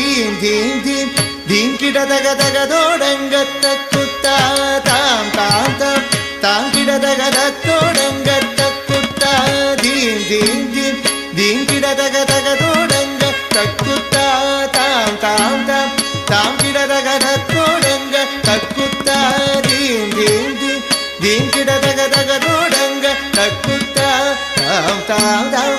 theme theme theme theme கிட தக தக தோடங்க தக்குத்தா தாம் தாம் தாம் தாம் கிட தக தோடங்க தக்குத்தா தீம் தீம் தீம் தீம் கிட தக தக தோடங்க தக்குத்தா தாம் தாம் தாம் தாம் கிட தக தோடங்க தக்குத்தா தீம் தீம் தீம் தீம் கிட தக தக தோடங்க தக்குத்தா தாம் தாம் தாம்